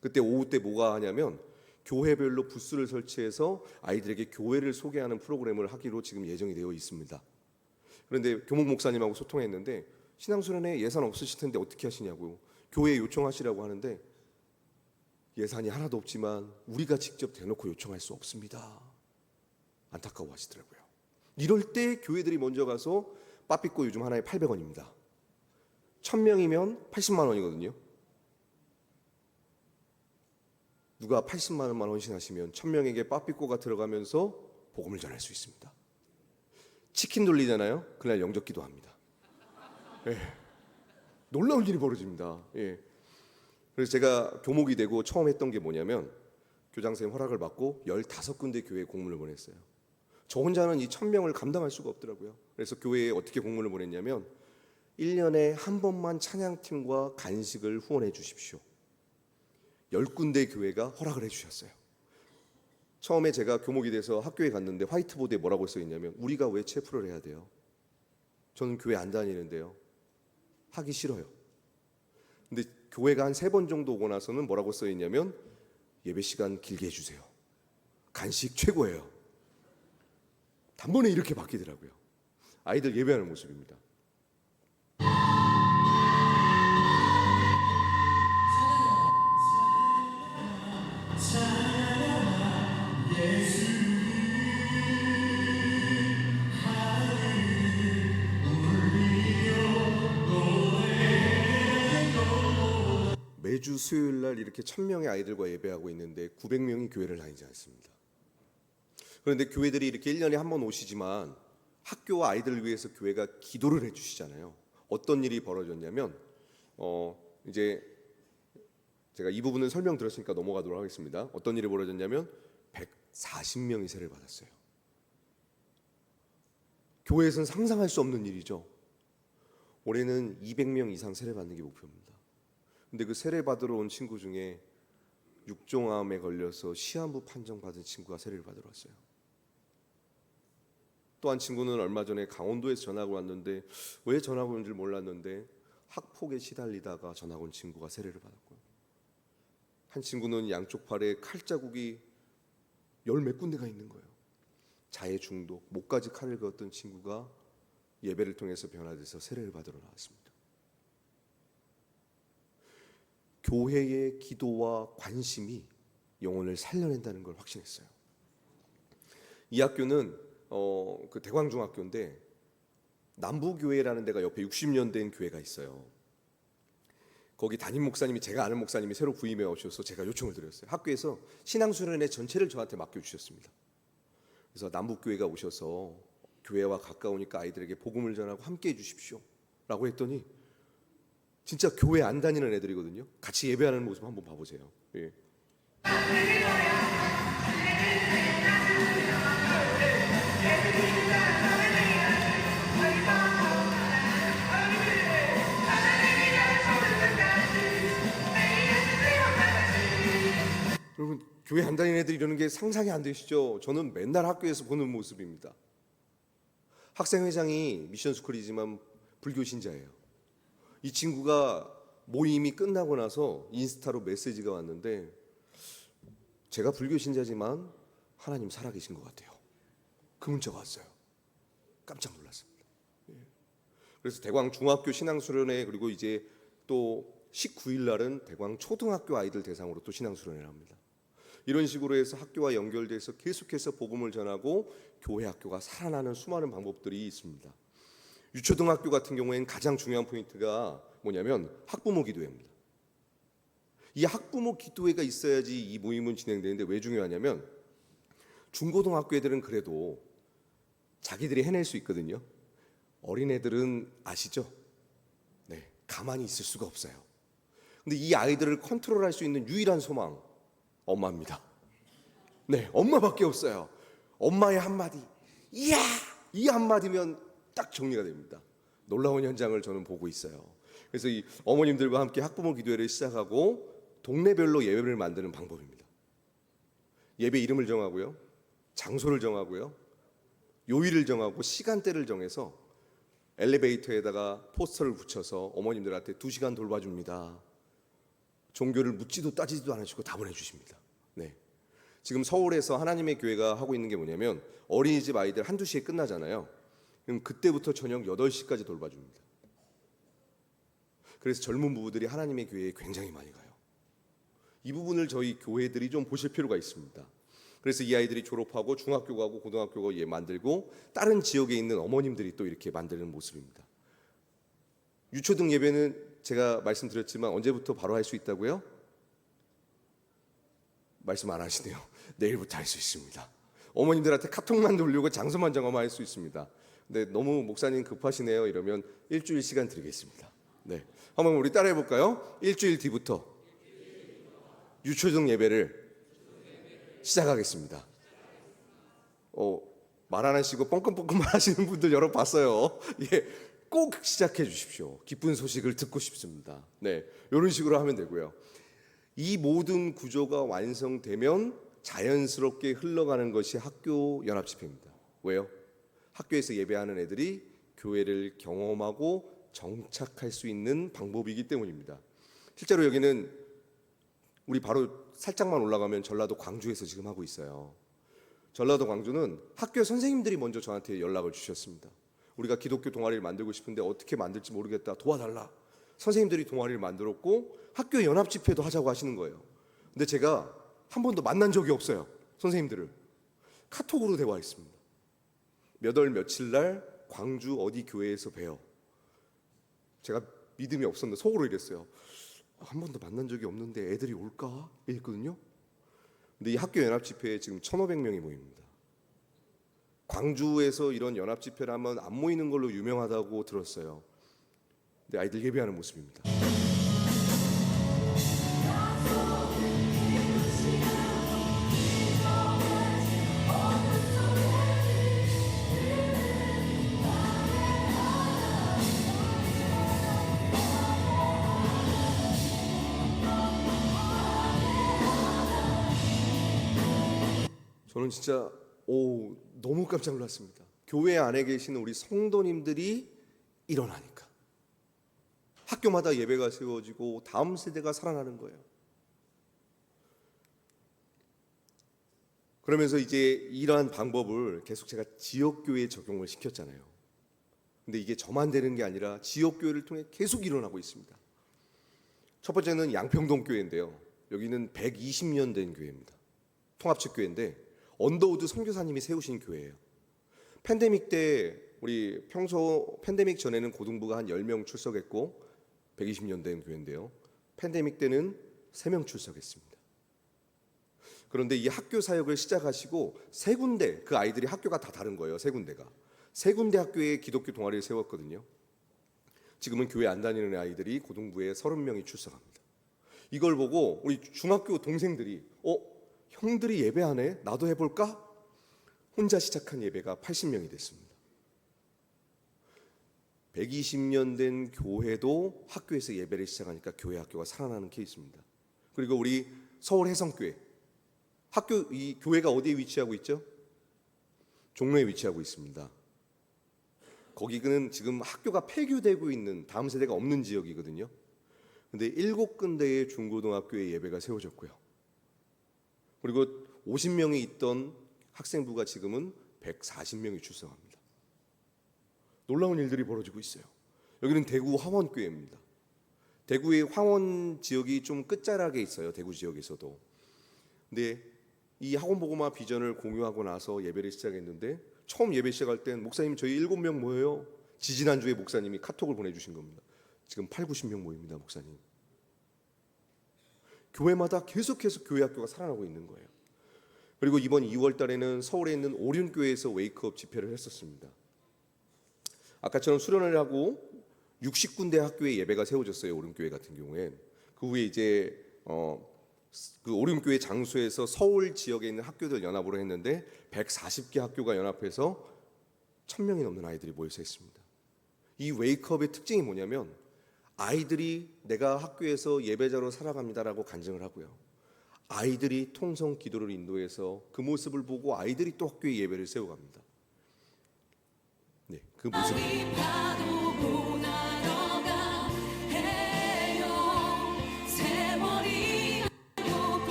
그때 오후 때 뭐가 하냐면 교회별로 부스를 설치해서 아이들에게 교회를 소개하는 프로그램을 하기로 지금 예정이 되어 있습니다. 그런데 교목 목사님하고 소통했는데 신앙수련회 예산 없으실 텐데 어떻게 하시냐고요. 교회에 요청하시라고 하는데 예산이 하나도 없지만 우리가 직접 대놓고 요청할 수 없습니다. 안타까워하시더라고요. 이럴 때 교회들이 먼저 가서 빠삐꼬 요즘 하나에 800원입니다. 1000명이면 80만 원이거든요. 누가 80만 원만 헌신하시면 1000명에게 빠삐꼬가 들어가면서 복음을 전할 수 있습니다. 치킨 돌리잖아요. 그날 영접기도 합니다. 예. 놀라운 일이 벌어집니다. 예. 그래서 제가 교목이 되고 처음 했던 게 뭐냐면 교장선생님 허락을 받고 15군데 교회에 공문을 보냈어요. 저 혼자는 이 1000명을 감당할 수가 없더라고요. 그래서 교회에 어떻게 공문을 보냈냐면 1년에 한 번만 찬양팀과 간식을 후원해 주십시오. 10군데 교회가 허락을 해주셨어요. 처음에 제가 교목이 돼서 학교에 갔는데 화이트보드에 뭐라고 써있냐면 우리가 왜 체프를 해야 돼요? 저는 교회 안 다니는데요. 하기 싫어요. 근데 교회가 한 3번 정도 오고 나서는 뭐라고 써있냐면 예배 시간 길게 해주세요. 간식 최고예요. 단번에 이렇게 바뀌더라고요. 아이들 예배하는 모습입니다. 매주 수요일 날 이렇게 1000명의 아이들과 예배하고 있는데 900명이 교회를 다니지 않습니다. 그런데 교회들이 이렇게 1년에 한 번 오시지만 학교와 아이들을 위해서 교회가 기도를 해주시잖아요. 어떤 일이 벌어졌냐면 이제 제가 이 부분은 설명 들었으니까 넘어가도록 하겠습니다. 어떤 일이 벌어졌냐면 140명이 세례를 받았어요. 교회에서는 상상할 수 없는 일이죠. 올해는 200명 이상 세례 받는 게 목표입니다. 근데 그 세례 받으러 온 친구 중에 육종암에 걸려서 시한부 판정받은 친구가 세례를 받으러 왔어요. 또 한 친구는 얼마 전에 강원도에서 전화가 왔는데 왜 전화가 온 줄 몰랐는데 학폭에 시달리다가 전화가 온 친구가 세례를 받았고요. 한 친구는 양쪽 팔에 칼자국이 10몇 군데가 있는 거예요. 자해 중독, 목까지 칼을 그었던 친구가 예배를 통해서 변화돼서 세례를 받으러 나왔습니다. 교회의 기도와 관심이 영혼을 살려낸다는 걸 확신했어요. 이 학교는 그 대광중학교인데 남부교회라는 데가 옆에 60년 된 교회가 있어요. 거기 담임 목사님이 제가 아는 목사님이 새로 부임해 오셔서 제가 요청을 드렸어요. 학교에서 신앙수련회 전체를 저한테 맡겨주셨습니다. 그래서 남북교회가 오셔서 교회와 가까우니까 아이들에게 복음을 전하고 함께 해주십시오 라고 했더니 진짜 교회 안 다니는 애들이거든요. 같이 예배하는 모습 한번 봐보세요. 예. 교회 안 다니는 애들이 이러는 게 상상이 안 되시죠? 저는 맨날 학교에서 보는 모습입니다. 학생회장이 미션스쿨이지만 불교 신자예요. 이 친구가 모임이 끝나고 나서 인스타로 메시지가 왔는데, 제가 불교 신자지만 하나님 살아계신 것 같아요. 그 문자가 왔어요. 깜짝 놀랐습니다. 그래서 대광 중학교 신앙수련회, 그리고 이제 또 19일 날은 대광 초등학교 아이들 대상으로 또 신앙수련회를 합니다. 이런 식으로 해서 학교와 연결돼서 계속해서 복음을 전하고 교회 학교가 살아나는 수많은 방법들이 있습니다. 유초등학교 같은 경우에는 가장 중요한 포인트가 뭐냐면 학부모 기도회입니다. 이 학부모 기도회가 있어야지 이 모임은 진행되는데, 왜 중요하냐면 중고등학교 애들은 그래도 자기들이 해낼 수 있거든요. 어린애들은 아시죠? 네, 가만히 있을 수가 없어요. 근데 이 아이들을 컨트롤할 수 있는 유일한 소망, 엄마입니다. 네, 엄마밖에 없어요. 엄마의 한마디, 이야! 이 한마디면 딱 정리가 됩니다. 놀라운 현장을 저는 보고 있어요. 그래서 이 어머님들과 함께 학부모 기도회를 시작하고 동네별로 예배를 만드는 방법입니다. 예배 이름을 정하고요, 장소를 정하고요, 요일을 정하고 시간대를 정해서 엘리베이터에다가 포스터를 붙여서 어머님들한테 2시간 돌봐줍니다. 종교를 묻지도 따지지도 않으시고 다 보내주십니다. 네. 지금 서울에서 하나님의 교회가 하고 있는 게 뭐냐면, 어린이집 아이들 1~2시에 끝나잖아요. 그럼 그때부터 저녁 8시까지 돌봐줍니다. 그래서 젊은 부부들이 하나님의 교회에 굉장히 많이 가요. 이 부분을 저희 교회들이 좀 보실 필요가 있습니다. 그래서 이 아이들이 졸업하고 중학교 가고 고등학교 가고 만들고, 다른 지역에 있는 어머님들이 또 이렇게 만드는 모습입니다. 유초등 예배는 제가 말씀드렸지만 언제부터 바로 할 수 있다고요? 말씀 안 하시네요. 내일부터 할 수 있습니다. 어머님들한테 카톡만 돌리고 장소만 정하면 할 수 있습니다. 근데 너무 목사님 급하시네요 이러면 일주일 시간 드리겠습니다. 네, 한번 우리 따라해 볼까요? 일주일 뒤부터 유초등 예배를 시작하겠습니다. 말 안 하시고 뻥끔뻥끔만 하시는 분들 여러 봤어요. 예, 꼭 시작해 주십시오. 기쁜 소식을 듣고 싶습니다. 네, 이런 식으로 하면 되고요. 이 모든 구조가 완성되면 자연스럽게 흘러가는 것이 학교 연합집회입니다. 왜요? 학교에서 예배하는 애들이 교회를 경험하고 정착할 수 있는 방법이기 때문입니다. 실제로 여기는 우리 바로 살짝만 올라가면 전라도 광주에서 지금 하고 있어요. 전라도 광주는 학교 선생님들이 먼저 저한테 연락을 주셨습니다. 우리가 기독교 동아리를 만들고 싶은데 어떻게 만들지 모르겠다, 도와달라. 선생님들이 동아리를 만들었고 학교 연합 집회도 하자고 하시는 거예요. 근데 제가 한 번도 만난 적이 없어요. 선생님들을 카톡으로 대화했습니다. 몇 월 며칠 날 광주 어디 교회에서 봬요. 제가 믿음이 없었는데 속으로 이랬어요. 한 번도 만난 적이 없는데 애들이 올까? 이랬거든요. 근데 이 학교 연합 집회에 지금 1,500명이 모입니다. 광주에서 이런 연합 집회를 하면 안 모이는 걸로 유명하다고 들었어요. 근데 아이들 예배하는 모습입니다. 저는 진짜 너무 깜짝 놀랐습니다. 교회 안에 계시는 우리 성도님들이 일어나니까 학교마다 예배가 세워지고 다음 세대가 살아나는 거예요. 그러면서 이제 이러한 방법을 계속 제가 지역교회에 적용을 시켰잖아요. 근데 이게 저만 되는 게 아니라 지역교회를 통해 계속 일어나고 있습니다. 첫 번째는 양평동 교회인데요. 여기는 120년 된 교회입니다. 통합식 교회인데 언더우드 선교사님이 세우신 교회예요. 팬데믹 때 우리 평소 팬데믹 전에는 고등부가 한 10명 출석했고 120년 된 교회인데요. 팬데믹 때는 3명 출석했습니다. 그런데 이 학교 사역을 시작하시고 3군데, 그 아이들이 학교가 다 다른 거예요. 3군데가. 3군데 학교에 기독교 동아리를 세웠거든요. 지금은 교회 안 다니는 아이들이 고등부에 30명이 출석합니다. 이걸 보고 우리 중학교 동생들이 형들이 예배하네? 나도 해볼까? 혼자 시작한 예배가 80명이 됐습니다. 120년 된 교회도 학교에서 예배를 시작하니까 교회 학교가 살아나는 케이스입니다. 그리고 우리 서울 해성교회, 이 교회가 어디에 위치하고 있죠? 종로에 위치하고 있습니다. 거기는 지금 학교가 폐교되고 있는 다음 세대가 없는 지역이거든요. 근데 7군데의 중고등학교에 예배가 세워졌고요. 그리고 50명이 있던 학생부가 지금은 140명이 출석합니다. 놀라운 일들이 벌어지고 있어요. 여기는 대구 화원교회입니다. 대구의 화원 지역이 좀 끝자락에 있어요. 대구 지역에서도. 근데 이 학원보고마 비전을 공유하고 나서 예배를 시작했는데 처음 예배 시작할 땐 목사님 저희 7명 모여요. 지지난주에 목사님이 카톡을 보내주신 겁니다. 지금 80, 90명 모입니다. 목사님. 교회마다 계속해서 교회 학교가 살아나고 있는 거예요. 그리고 이번 2월 달에는 서울에 있는 오륜교회에서 웨이크업 집회를 했었습니다. 아까처럼 수련을 하고 60군데 학교에 예배가 세워졌어요. 오륜교회 같은 경우엔. 그 후에 이제 그 오륜교회 장소에서 서울 지역에 있는 학교들 연합으로 했는데 140개 학교가 연합해서 1000명이 넘는 아이들이 모여서 했습니다. 이 웨이크업의 특징이 뭐냐면 아이들이 내가 학교에서 예배자로 살아갑니다라고 간증을 하고요. 아이들이 통성 기도를 인도해서 그 모습을 보고 아이들이 또 학교에 예배를 세워갑니다. 네, 그 모습.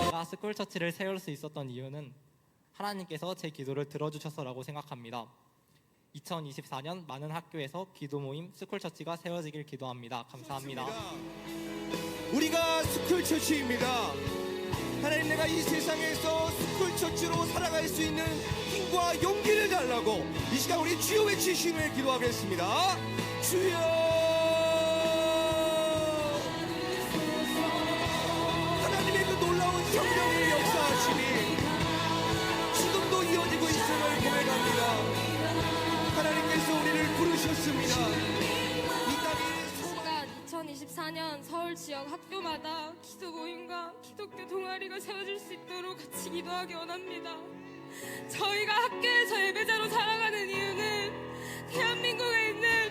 제가 스쿨처치를 세울 수 있었던 이유는 하나님께서 제 기도를 들어주셔서라고 생각합니다. 2024년 많은 학교에서 기도 모임 스쿨처치가 세워지길 기도합니다. 감사합니다. 우리가 스쿨처치입니다. 하나님, 내가 이 세상에서 스쿨처치로 살아갈 수 있는 힘과 용기를 달라고 이 시간 우리 주여 외치시며 기도하겠습니다. 주여, 하나님의 그 놀라운 성령의 역사하심이 지금도 이어지고 있음을 고백합니다. 하나님께서 우리를 부르셨습니다. 이 땅에 2024년 서울 지역 학교마다 기도 모임과 기독교 동아리가 세워질 수 있도록 같이 기도하기 원합니다. 저희가 학교에서 예배자로 살아가는 이유는 대한민국에 있는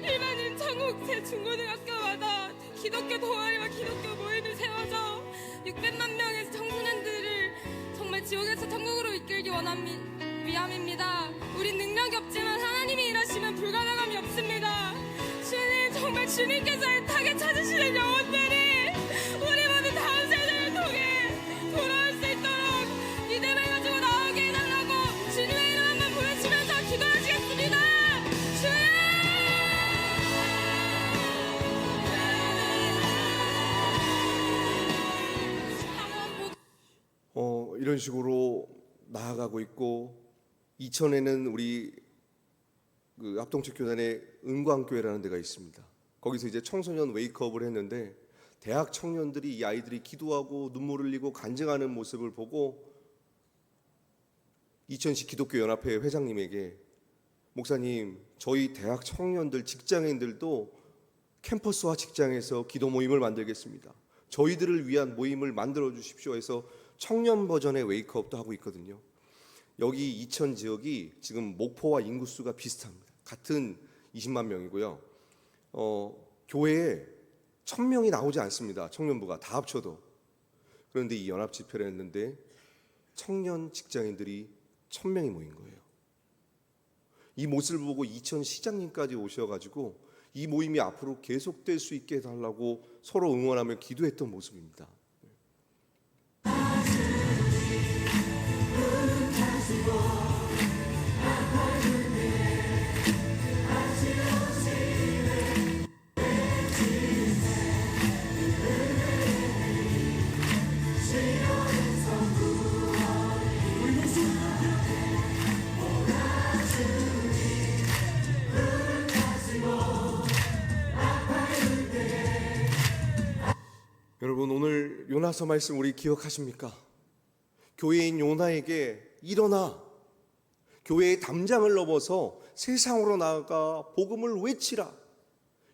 일반인 전국제 중고등학교마다 기독교 동아리와 기독교 모임이 세워져 600만 명의 청소년들을 정말 지옥에서 천국으로 이끌기 위함입니다. 우린 능력이 없지만 하나님이 일하시면 불가능함이 없습니다. 주님, 정말 주님께서 애타게 찾으시는 영혼들이 우리 모두 다음 세대를 통해 돌아올 수 있도록 믿음을 가지고 나오게 해달라고 주님의 이름 한번 부르시면서 기도하시겠습니다. 이런 식으로 나아가고 있고, 이천에는 우리 그 합동체 교단의 은광교회라는 데가 있습니다. 거기서 이제 청소년 웨이크업을 했는데 대학 청년들이 이 아이들이 기도하고 눈물 흘리고 간증하는 모습을 보고 이천시 기독교 연합회 회장님에게, 목사님, 저희 대학 청년들, 직장인들도 캠퍼스와 직장에서 기도 모임을 만들겠습니다. 저희들을 위한 모임을 만들어 주십시오 해서 청년 버전의 웨이크업도 하고 있거든요. 여기 이천 지역이 지금 목포와 인구수가 비슷합니다. 같은 20만 명이고요. 교회에 1000명이 나오지 않습니다. 청년부가 다 합쳐도. 그런데 이 연합 집회를 했는데 청년 직장인들이 1000명이 모인 거예요. 이 모습을 보고 이천 시장님까지 오셔가지고 이 모임이 앞으로 계속될 수 있게 해달라고 서로 응원하며 기도했던 모습입니다. 여러분, 오늘 요나서 말씀 우리 기억하십니까? 교회인 요나에게 일어나 교회의 담장을 넘어서 세상으로 나아가 복음을 외치라.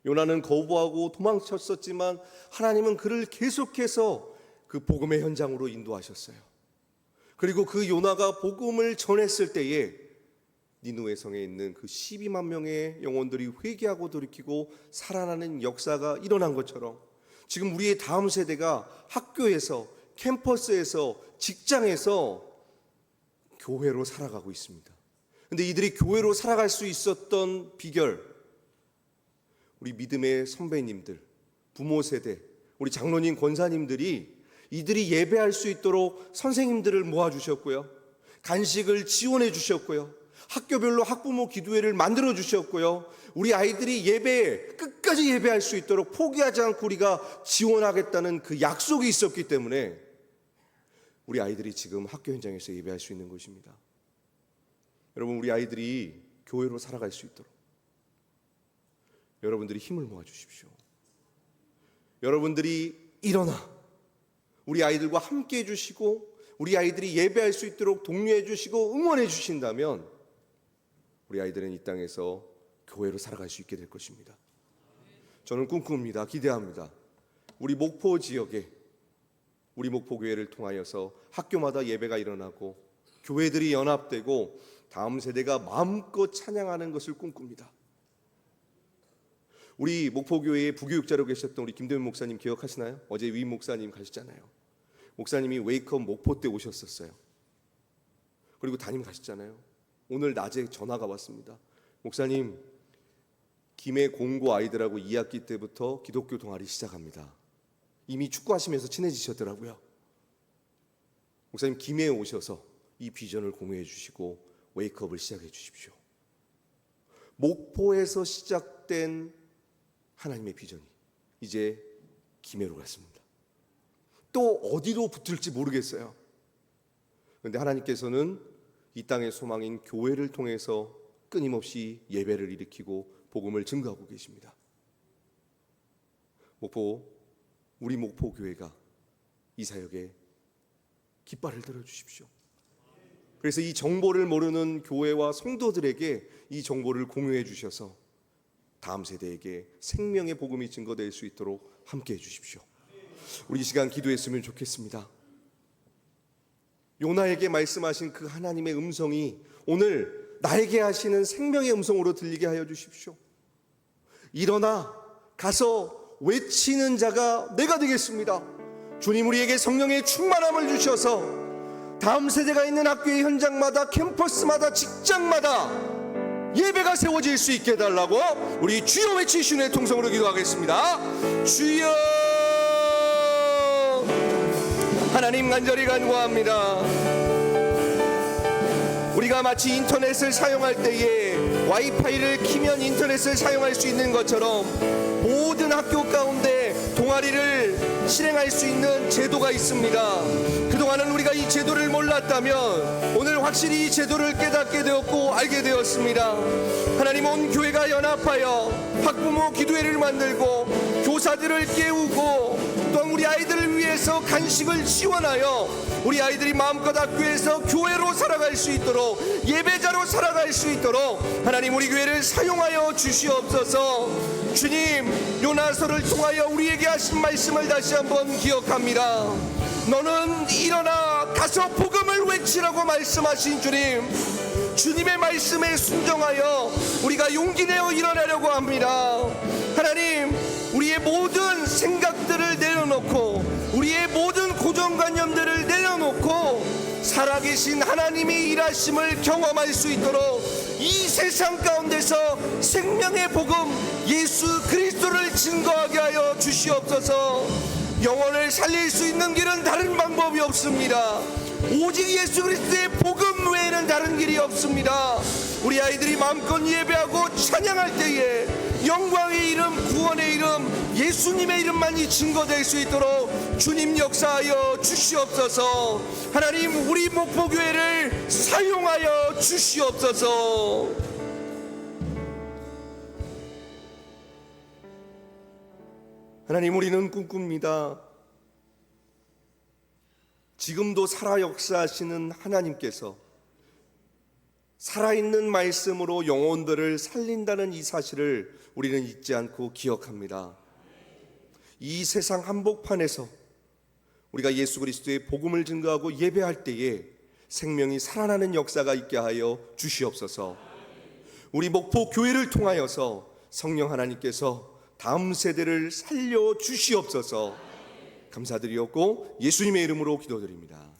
요나는 거부하고 도망쳤었지만 하나님은 그를 계속해서 그 복음의 현장으로 인도하셨어요. 그리고 그 요나가 복음을 전했을 때에 니느웨 성에 있는 그 12만 명의 영혼들이 회개하고 돌이키고 살아나는 역사가 일어난 것처럼 지금 우리의 다음 세대가 학교에서, 캠퍼스에서, 직장에서 교회로 살아가고 있습니다. 근데 이들이 교회로 살아갈 수 있었던 비결, 우리 믿음의 선배님들, 부모 세대, 우리 장로님, 권사님들이 이들이 예배할 수 있도록 선생님들을 모아주셨고요, 간식을 지원해 주셨고요, 학교별로 학부모 기도회를 만들어 주셨고요, 우리 아이들이 예배에 끝까지 예배할 수 있도록 포기하지 않고 우리가 지원하겠다는 그 약속이 있었기 때문에 우리 아이들이 지금 학교 현장에서 예배할 수 있는 것입니다. 여러분, 우리 아이들이 교회로 살아갈 수 있도록 여러분들이 힘을 모아 주십시오. 여러분들이 일어나 우리 아이들과 함께 해주시고 우리 아이들이 예배할 수 있도록 독려해 주시고 응원해 주신다면 우리 아이들은 이 땅에서 교회로 살아갈 수 있게 될 것입니다. 저는 꿈꿉니다. 기대합니다. 우리 목포 지역에, 우리 목포교회를 통하여서 학교마다 예배가 일어나고 교회들이 연합되고 다음 세대가 마음껏 찬양하는 것을 꿈꿉니다. 우리 목포교회에 부교육자로 계셨던 우리 김대문 목사님 기억하시나요? 어제 위임 목사님 가셨잖아요. 목사님이 웨이크업 목포 때 오셨었어요. 그리고 담임 가셨잖아요. 오늘 낮에 전화가 왔습니다. 목사님, 김해 공고 아이들하고 2학기 때부터 기독교 동아리 시작합니다. 이미 축구하시면서 친해지셨더라고요. 목사님, 김해에 오셔서 이 비전을 공유해 주시고 웨이크업을 시작해 주십시오. 목포에서 시작된 하나님의 비전이 이제 김해로 갔습니다. 또 어디로 붙을지 모르겠어요. 그런데 하나님께서는 이 땅의 소망인 교회를 통해서 끊임없이 예배를 일으키고 복음을 증거하고 계십니다. 우리 목포교회가 이 사역에 깃발을 들어주십시오. 그래서 이 정보를 모르는 교회와 성도들에게 이 정보를 공유해 주셔서 다음 세대에게 생명의 복음이 증거될 수 있도록 함께 해 주십시오. 우리 이 시간 기도했으면 좋겠습니다. 요나에게 말씀하신 그 하나님의 음성이 오늘 나에게 하시는 생명의 음성으로 들리게 하여 주십시오. 일어나 가서 외치는 자가 내가 되겠습니다. 주님, 우리에게 성령의 충만함을 주셔서 다음 세대가 있는 학교의 현장마다, 캠퍼스마다, 직장마다 예배가 세워질 수 있게 해달라고 우리 주여 외치시는 통성으로 기도하겠습니다. 주여. 하나님, 간절히 간구합니다. 우리가 마치 인터넷을 사용할 때에 와이파이를 키면 인터넷을 사용할 수 있는 것처럼 모든 학교 가운데 동아리를 실행할 수 있는 제도가 있습니다. 그동안은 우리가 이 제도를 몰랐다면 오늘 확실히 이 제도를 깨닫게 되었고 알게 되었습니다. 하나님, 온 교회가 연합하여 학부모 기도회를 만들고 교사들을 깨우고 또한 우리 아이들을 위해서 간식을 지원하여 우리 아이들이 마음껏 학교에서 교회로 살아갈 수 있도록, 예배자로 살아갈 수 있도록 하나님, 우리 교회를 사용하여 주시옵소서. 주님, 요나서를 통하여 우리에게 하신 말씀을 다시 한번 기억합니다. 너는 일어나 가서 복음을 외치라고 말씀하신 주님, 주님의 말씀에 순종하여 우리가 용기 내어 일어나려고 합니다. 하나님, 우리의 모든 생각들을 내려놓고 우리의 모든 고정관념들을 내려놓고 살아계신 하나님의 일하심을 경험할 수 있도록 이 세상 가운데서 생명의 복음 예수 그리스도를 증거하게 하여 주시옵소서. 영혼을 살릴 수 있는 길은 다른 방법이 없습니다. 오직 예수 그리스도의 복음 외에는 다른 길이 없습니다. 우리 아이들이 마음껏 예배하고 찬양할 때에 영광의 이름, 구원의 이름, 예수님의 이름만이 증거될 수 있도록 주님 역사하여 주시옵소서. 하나님, 우리 목포교회를 사용하여 주시옵소서. 하나님, 우리는 꿈꿉니다. 지금도 살아 역사하시는 하나님께서 살아있는 말씀으로 영혼들을 살린다는 이 사실을 우리는 잊지 않고 기억합니다. 이 세상 한복판에서 우리가 예수 그리스도의 복음을 증거하고 예배할 때에 생명이 살아나는 역사가 있게 하여 주시옵소서. 우리 목포 교회를 통하여서 성령 하나님께서 다음 세대를 살려 주시옵소서. 감사드리옵고 예수님의 이름으로 기도드립니다.